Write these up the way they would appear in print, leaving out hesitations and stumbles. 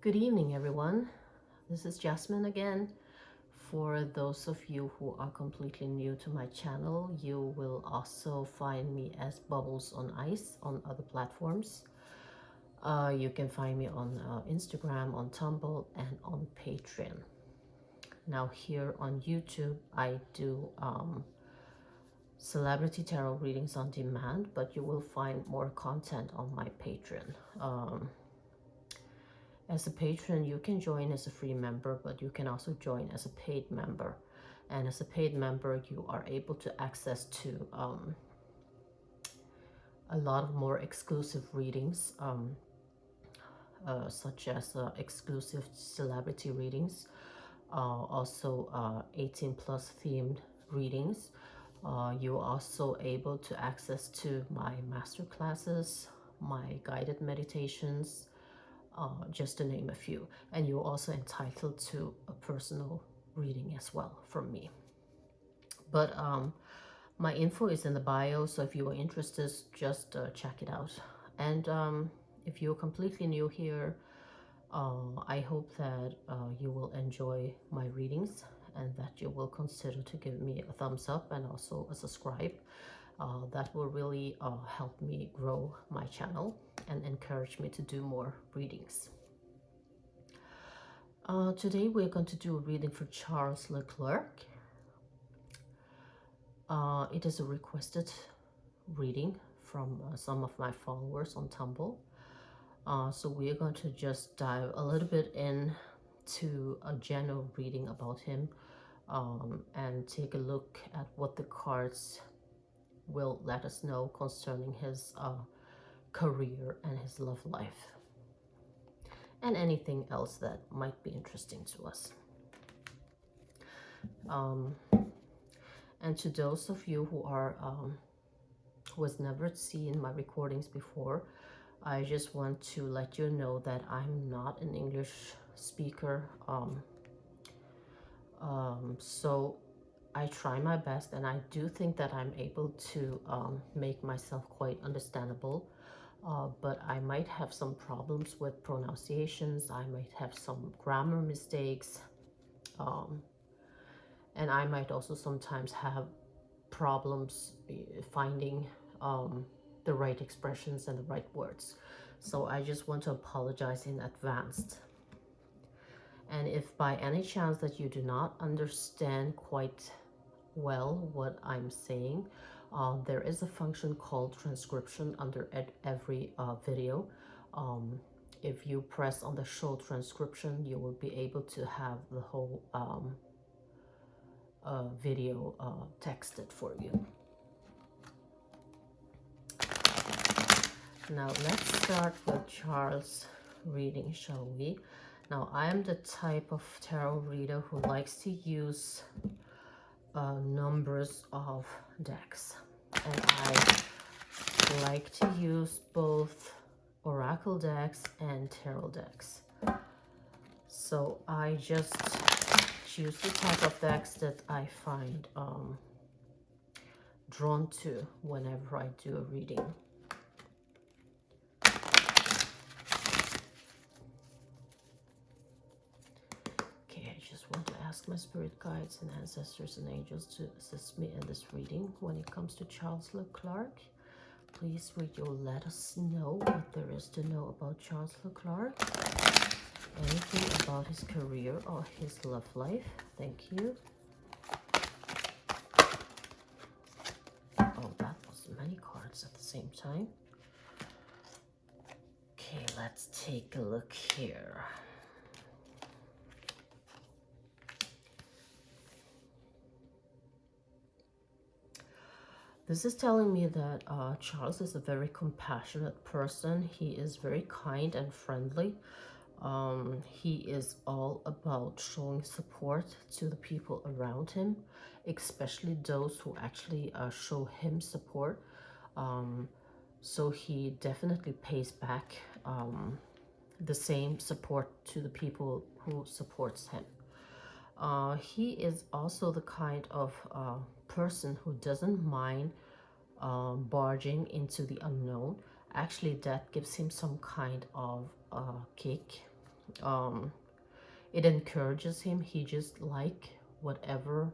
Good evening, everyone. This is Jasmine again. For those of you who are completely new to my channel, you will also find me as Bubbles on Ice on other platforms. You can find me on Instagram, on Tumblr, and on Patreon. Now here on YouTube, I do celebrity tarot readings on demand, but you will find more content on my Patreon. As a patron, you can join as a free member, but you can also join as a paid member. And as a paid member, you are able to access to a lot of more exclusive readings, such as exclusive celebrity readings, also 18 plus themed readings. You're also able to access to my master classes, my guided meditations, just to name a few. And you're also entitled to a personal reading as well from me. But my info is in the bio, so if you are interested, just check it out. And if you're completely new here, I hope that you will enjoy my readings and that you will consider to give me a thumbs up and also a subscribe. That will really help me grow my channel and encourage me to do more readings. Today we're going to do a reading for Charles Leclerc. It is a requested reading from some of my followers on Tumblr. So we're going to just dive a little bit into a general reading about him and take a look at what the cards will let us know concerning his career and his love life and anything else that might be interesting to us. And to those of you who has never seen my recordings before, I just want to let you know that I'm not an English speaker. So I try my best, and I do think that I'm able to make myself quite understandable. But I might have some problems with pronunciations. I might have some grammar mistakes. And I might also sometimes have problems finding the right expressions and the right words. So I just want to apologize in advance. And if by any chance that you do not understand quite well what I'm saying, there is a function called transcription under every video. If you press on the show transcription, you will be able to have the whole video texted for you. Now let's start with Charles' reading, shall we? Now I am the type of tarot reader who likes to use numbers of decks, and I like to use both oracle decks and tarot decks. So I just choose the type of decks that I find drawn to whenever I do a reading. Okay, I just want to ask my spirit guides and ancestors and angels to assist me in this reading. When it comes to Charles Leclerc, please read your let us know what there is to know about Charles Leclerc. Anything about his career or his love life. Thank you. Oh, that was many cards at the same time. Okay, let's take a look here. This is telling me that Charles is a very compassionate person. He is very kind and friendly. He is all about showing support to the people around him, especially those who actually show him support. So he definitely pays back the same support to the people who supports him. He is also the kind of person who doesn't mind barging into the unknown. Actually, that gives him some kind of kick. Um, it encourages him. He just like whatever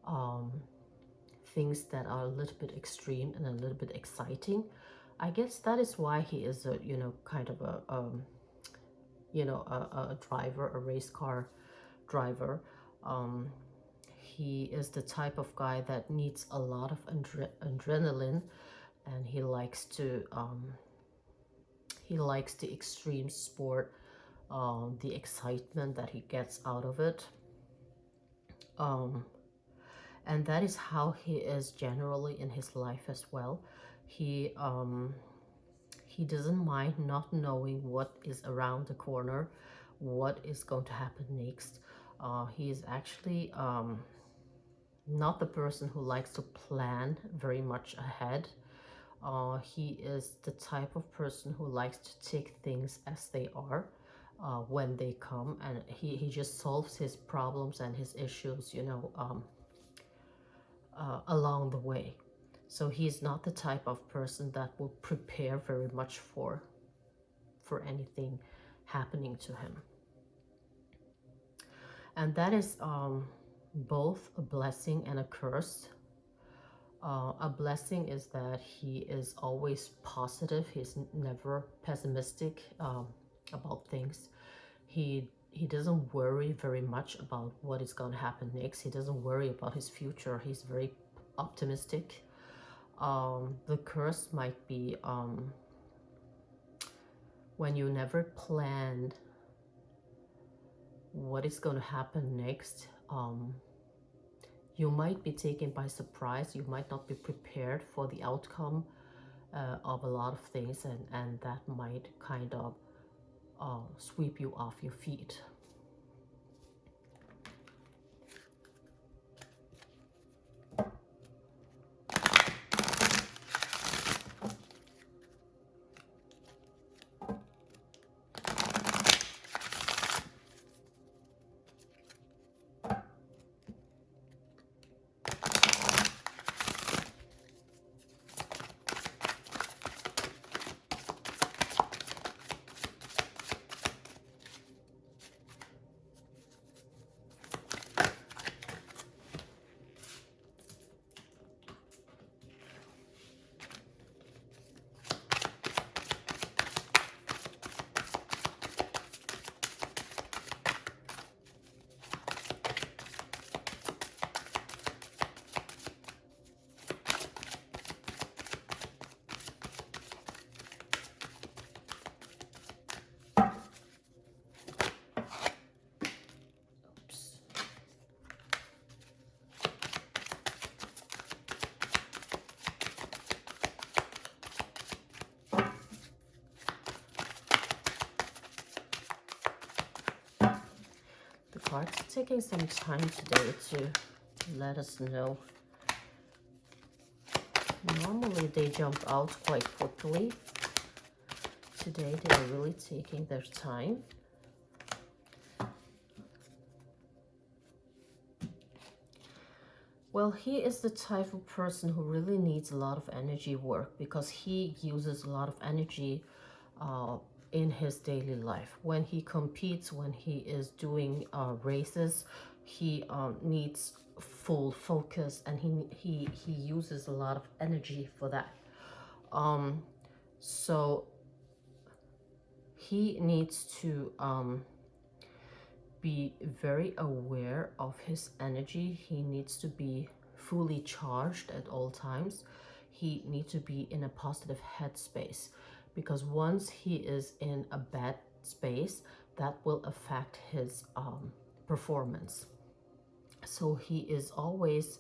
um, things that are a little bit extreme and a little bit exciting. I guess that is why he is a, you know, kind of a, a driver, a race car driver. Um, he is the type of guy that needs a lot of adrenaline, and he likes the extreme sport, the excitement that he gets out of it. Um, and that is how he is generally in his life as well. He um, he doesn't mind not knowing what is around the corner, what is going to happen next. He is actually not the person who likes to plan very much ahead. He is the type of person who likes to take things as they are, when they come, and he just solves his problems and his issues, along the way. So he's not the type of person that will prepare very much for anything happening to him. And that is both a blessing and a curse. A blessing is that he is always positive. He's never pessimistic about things. He doesn't worry very much about what is going to happen next. He doesn't worry about his future. He's very optimistic. The curse might be when you never planned what is going to happen next. You might be taken by surprise. You might not be prepared for the outcome of a lot of things, and that might kind of sweep you off your feet. The cards are taking some time today to let us know. Normally they jump out quite quickly. Today they're really taking their time. Well, he is the type of person who really needs a lot of energy work, because he uses a lot of energy in his daily life. When he competes, when he is doing races, he needs full focus, and he uses a lot of energy for that. So he needs to be very aware of his energy. He needs to be fully charged at all times. He needs to be in a positive headspace, because once he is in a bad space, that will affect his performance. So he is always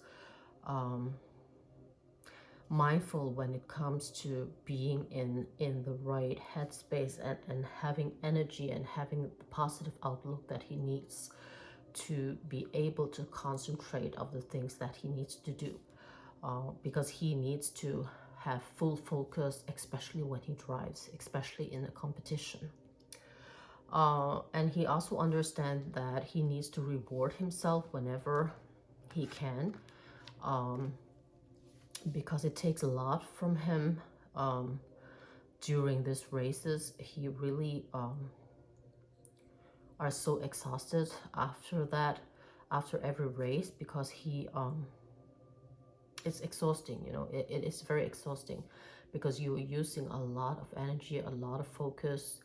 mindful when it comes to being in the right headspace, and having energy and having the positive outlook that he needs to be able to concentrate on the things that he needs to do, because he needs to have full focus, especially when he drives, especially in a competition. And he also understands that he needs to reward himself whenever he can, because it takes a lot from him during these races. He really are so exhausted after that, after every race, because he it's exhausting, you know. It is very exhausting because you're using a lot of energy, a lot of focus,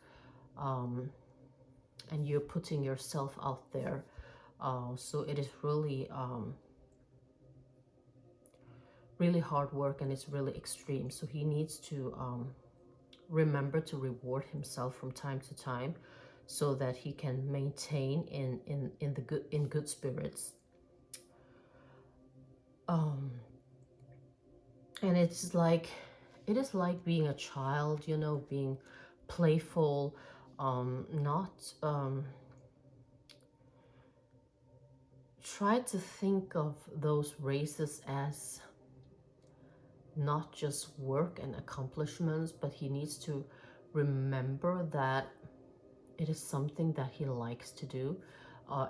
and you're putting yourself out there. So it is really really hard work, and it's really extreme. So he needs to remember to reward himself from time to time, so that he can maintain in good spirits. And it is like being a child, you know, being playful, not try to think of those races as not just work and accomplishments, but he needs to remember that it is something that he likes to do.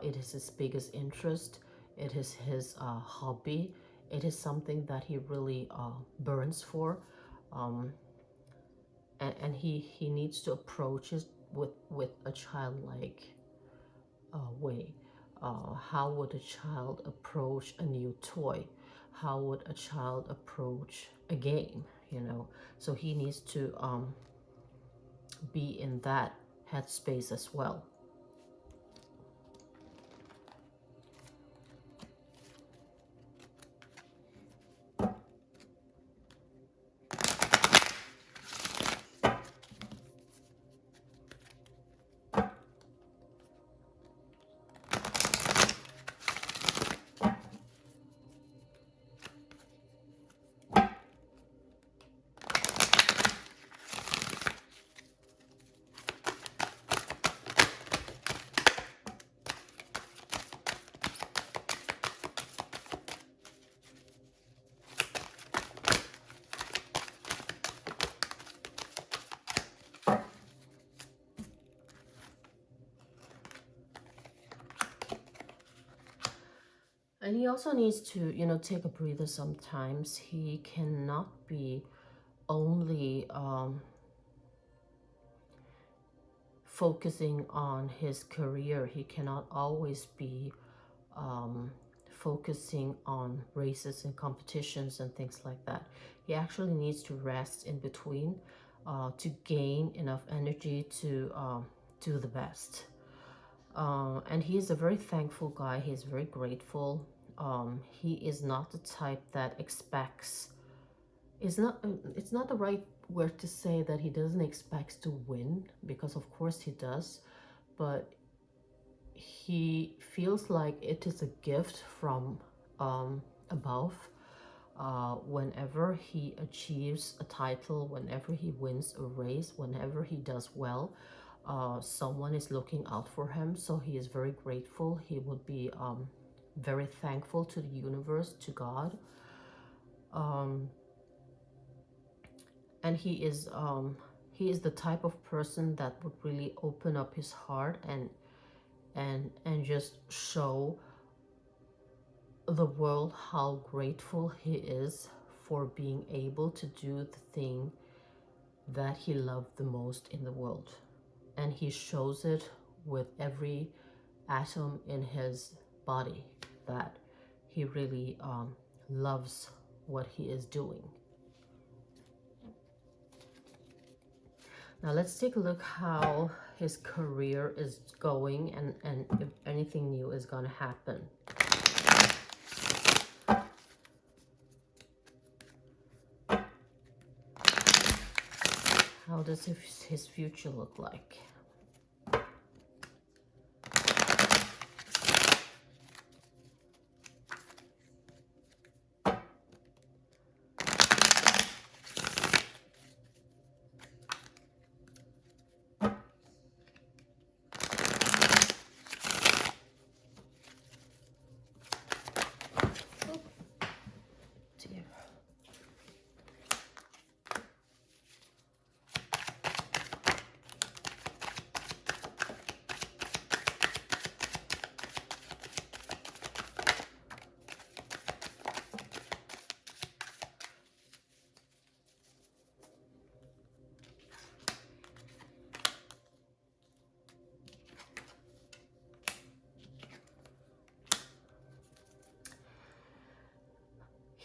It is his biggest interest. It is his hobby. It is something that he really burns for. And he needs to approach it with a childlike way. How would a child approach a new toy? How would a child approach a game, you know? So he needs to be in that headspace as well. And he also needs to, you know, take a breather sometimes. He cannot be only focusing on his career. He cannot always be focusing on races and competitions and things like that. He actually needs to rest in between to gain enough energy to do the best. And he's a very thankful guy. He's very grateful. He is not the type that expects, it's not the right word to say that he doesn't expect to win, because of course he does, but he feels like it is a gift from above. Whenever he achieves a title, whenever he wins a race, whenever he does well, someone is looking out for him. So he is very grateful. He would be very thankful to the universe, to God. And he is the type of person that would really open up his heart and just show the world how grateful he is for being able to do the thing that he loved the most in the world. And he shows it with every atom in his body, that he really loves what he is doing. Now let's take a look how his career is going, and if anything new is going to happen. How does his future look like?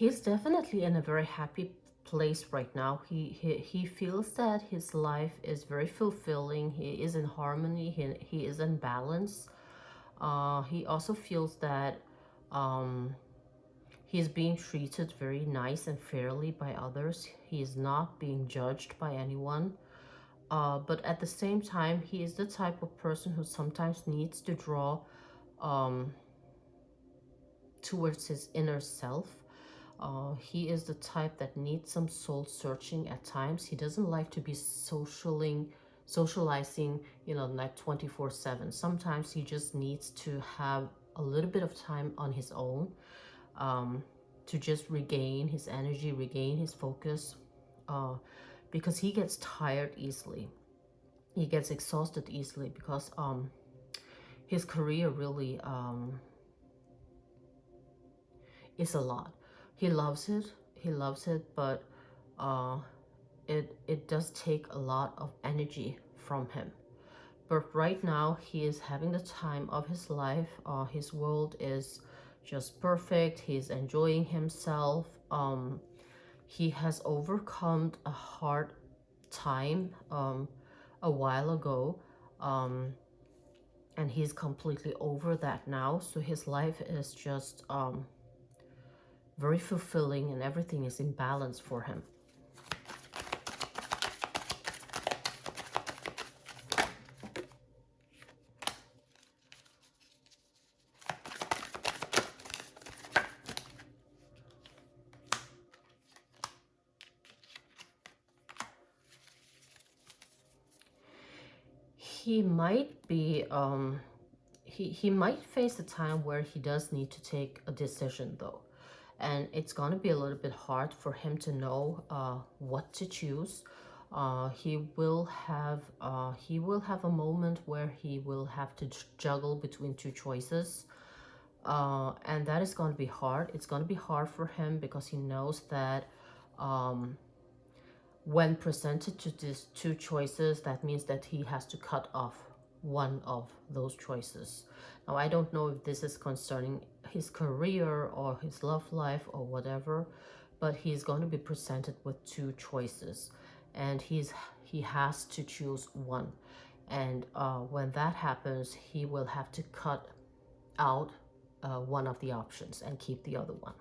He's definitely in a very happy place right now. He feels that his life is very fulfilling. He is in harmony. He is in balance. He also feels that um, he's being treated very nice and fairly by others. He is not being judged by anyone. But at the same time, he is the type of person who sometimes needs to draw um, towards his inner self. He is the type that needs some soul searching at times. He doesn't like to be socializing, like 24/7. Sometimes he just needs to have a little bit of time on his own, um, to just regain his energy, regain his focus, because he gets tired easily. He gets exhausted easily because his career really is a lot. He loves it, but uh, it does take a lot of energy from him. But right now, he is having the time of his life. His world is just perfect. He's enjoying himself. He has overcome a hard time a while ago, and he's completely over that now. So his life is just very fulfilling, and everything is in balance for him. He might be he might face a time where he does need to take a decision though, and it's going to be a little bit hard for him to know what to choose. He will have a moment where he will have to juggle between two choices, and that is going to be hard. It's going to be hard for him because he knows that when presented to these two choices, that means that he has to cut off one of those choices. Now, I don't know if this is concerning his career or his love life or whatever, but he's going to be presented with two choices, and he has to choose one. And when that happens, he will have to cut out one of the options and keep the other one.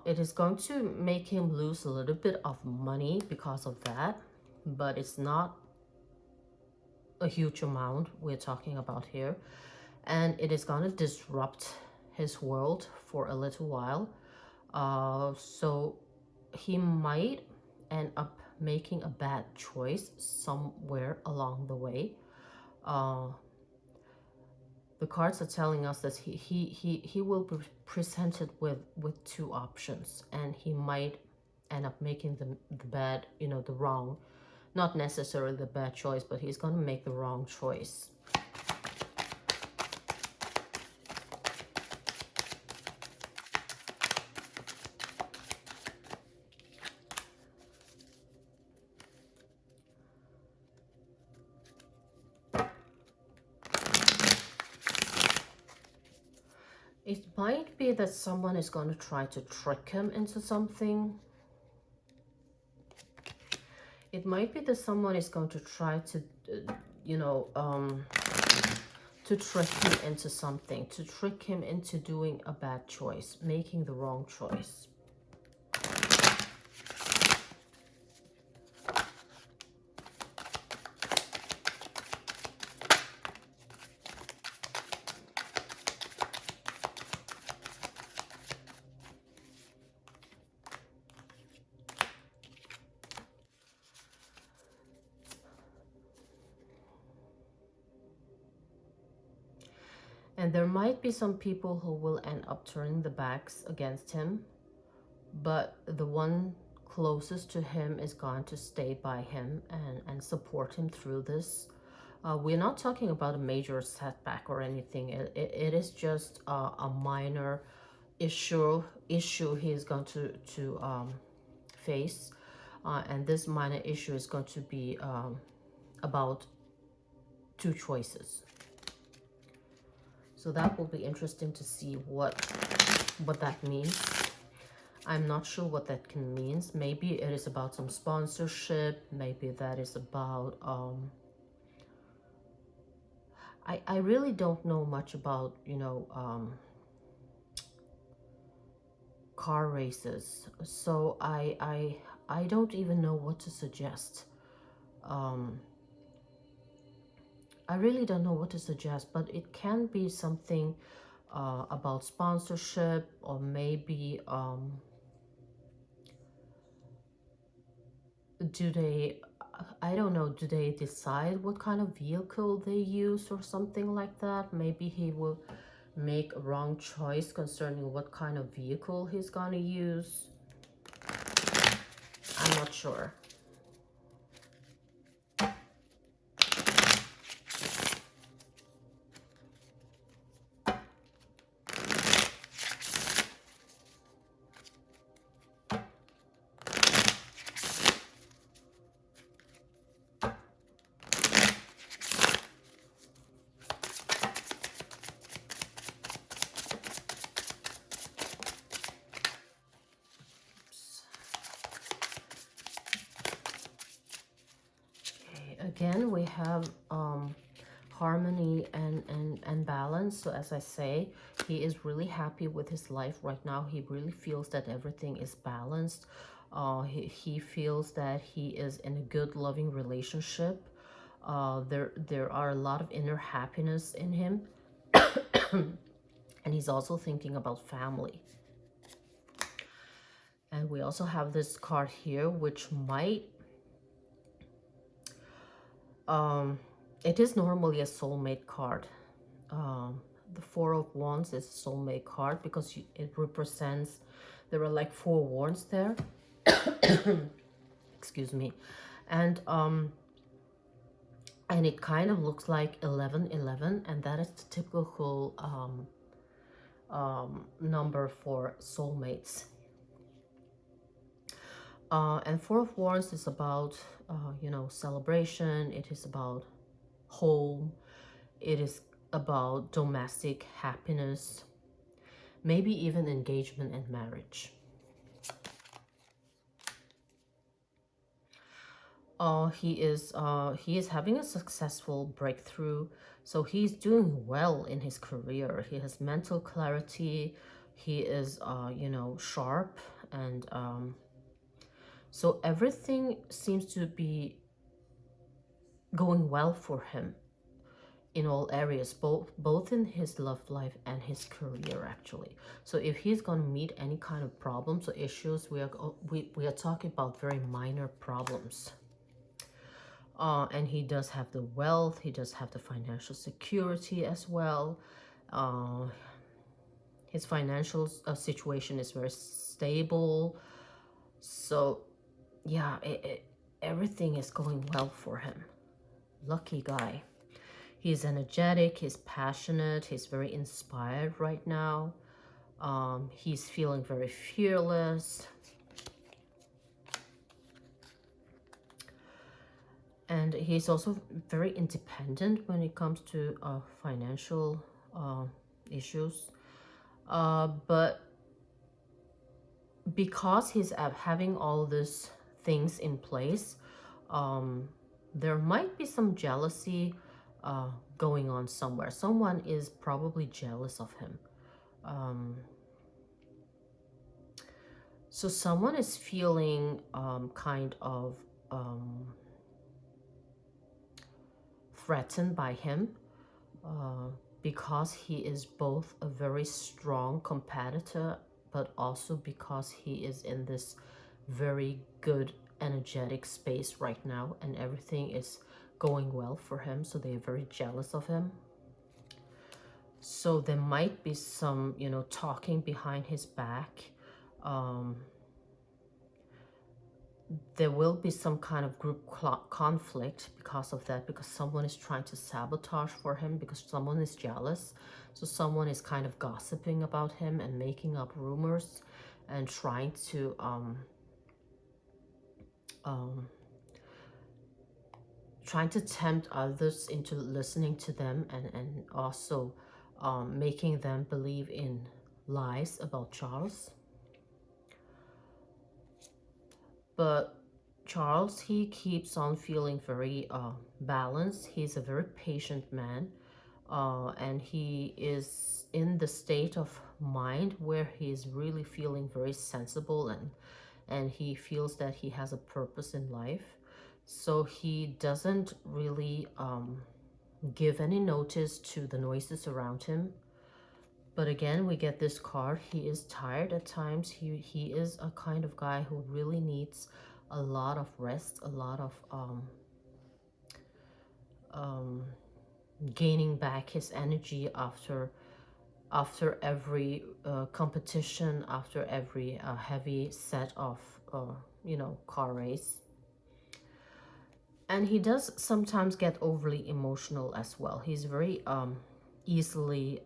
It is going to make him lose a little bit of money because of that, but it's not a huge amount we're talking about here. And it is going to disrupt his world for a little while. So he might end up making a bad choice somewhere along the way. The cards are telling us that he will be presented with two options, and he might end up making the bad, the wrong, not necessarily the bad choice, but he's going to make the wrong choice. It might be that someone is going to try to trick him into something. It might be that someone is going to try to, to trick him into something, to trick him into doing a bad choice, making the wrong choice. And there might be some people who will end up turning their backs against him, but the one closest to him is going to stay by him and support him through this. We're not talking about a major setback or anything. It is just a minor issue he's going to face. And this minor issue is going to be about two choices. So that will be interesting to see what that means. I'm not sure what that can means. Maybe it is about some sponsorship. Maybe that is about I really don't know much about, you know, car races. So I don't even know what to suggest. Um, I really don't know what to suggest, but it can be something about sponsorship, or maybe do they, I don't know, do they decide what kind of vehicle they use or something like that? Maybe he will make a wrong choice concerning what kind of vehicle he's gonna use. I'm not sure. Again, we have harmony and balance. So as I say, he is really happy with his life right now. He really feels that everything is balanced. He feels that he is in a good, loving relationship. There are a lot of inner happiness in him. And he's also thinking about family. And we also have this card here, which might it is normally a soulmate card. The Four of Wands is a soulmate card because it represents, there are like 4 wands there. Excuse me. And it kind of looks like 1111, and that is the typical number for soulmates. And Four of Wands is about, you know, celebration. It is about home. It is about domestic happiness, maybe even engagement and marriage. He is having a successful breakthrough, so he's doing well in his career. He has mental clarity. He is you know, sharp, and so everything seems to be going well for him in all areas, both in his love life and his career, actually. So if he's going to meet any kind of problems or issues, we are talking about very minor problems. And he does have the wealth, he does have the financial security as well. His financial situation is very stable. So yeah, everything is going well for him. Lucky guy. He's energetic, he's passionate, he's very inspired right now. He's feeling very fearless. And he's also very independent when it comes to financial issues. But because he's having all these things in place, there might be some jealousy going on somewhere. Someone is probably jealous of him. So someone is feeling kind of threatened by him because he is both a very strong competitor, but also because he is in this very good energetic space right now, and everything is going well for him, so they're very jealous of him. So there might be some, you know, talking behind his back. There will be some kind of group conflict because of that, because someone is trying to sabotage for him, because someone is jealous. So someone is kind of gossiping about him and making up rumors and trying to tempt others into listening to them, and also making them believe in lies about Charles. But Charles, he keeps on feeling very balanced. He's a very patient man, and he is in the state of mind where he is really feeling very sensible, and he feels that he has a purpose in life. So he doesn't really give any notice to the noises around him. But again, we get this card. He is tired at times. He is a kind of guy who really needs a lot of rest, a lot of gaining back his energy after every competition, after every heavy set of car race. And he does sometimes get overly emotional as well. He's very easily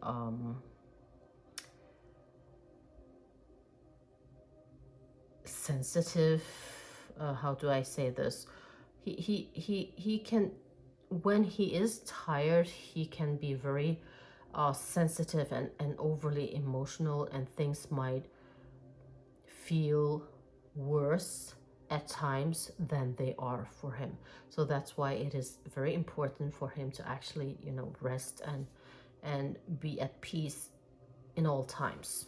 sensitive. How do I say this? He can, when he is tired, he can be very sensitive and overly emotional, and things might feel worse at times than they are for him. So that's why it is very important for him to actually, rest and be at peace in all times.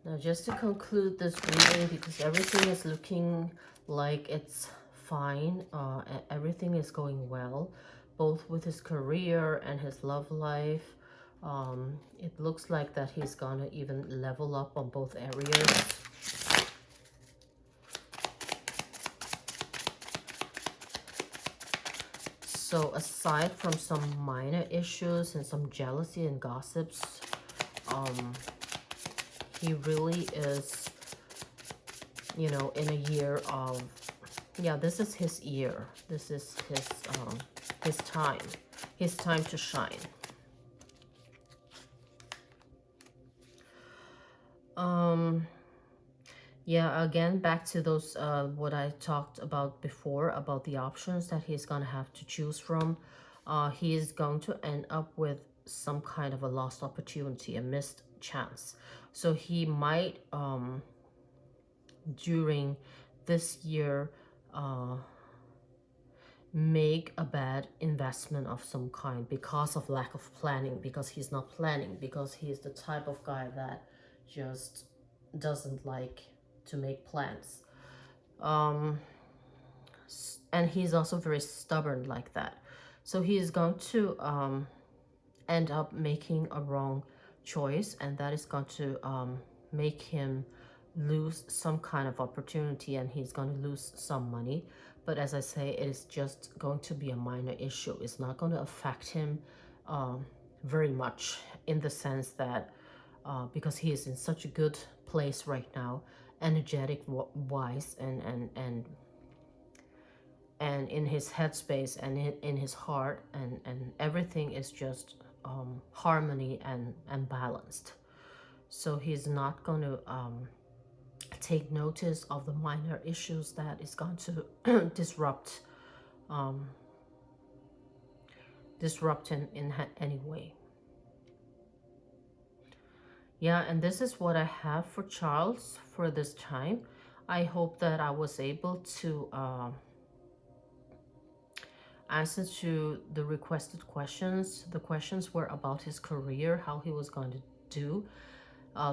Now, just to conclude this reading, because everything is looking like it's fine, everything is going well, both with his career and his love life. It looks like that he's gonna even level up on both areas. So aside from some minor issues and some jealousy and gossips, he really is, in a year of, this is his year. This is his time to shine. Again, back to those, what I talked about before, about the options that he's gonna have to choose from. He is going to end up with some kind of a lost opportunity, a missed chance. So he might, during this year, make a bad investment of some kind because of lack of planning, because he's not planning, because he's the type of guy that just doesn't like to make plans. And he's also very stubborn like that. So he is going to end up making a wrong choice, and that is going to make him lose some kind of opportunity, and he's going to lose some money. But as I say, it is just going to be a minor issue. It's not going to affect him very much, in the sense that because he is in such a good place right now, energetic wise, and in his headspace, and in his heart, and everything is just harmony and balanced. So he's not going to take notice of the minor issues that is going to disrupt in any way. And this is what I have for Charles for this time. I hope that I was able to answer to the requested questions. The questions were about his career, how he was going to do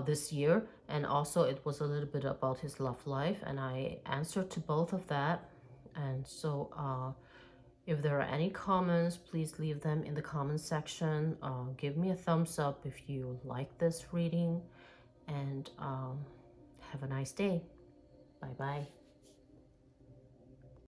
this year, and also it was a little bit about his love life, and I answered to both of that. And so if there are any comments, please leave them in the comment section. Give me a thumbs up if you like this reading, and have a nice day. Bye bye.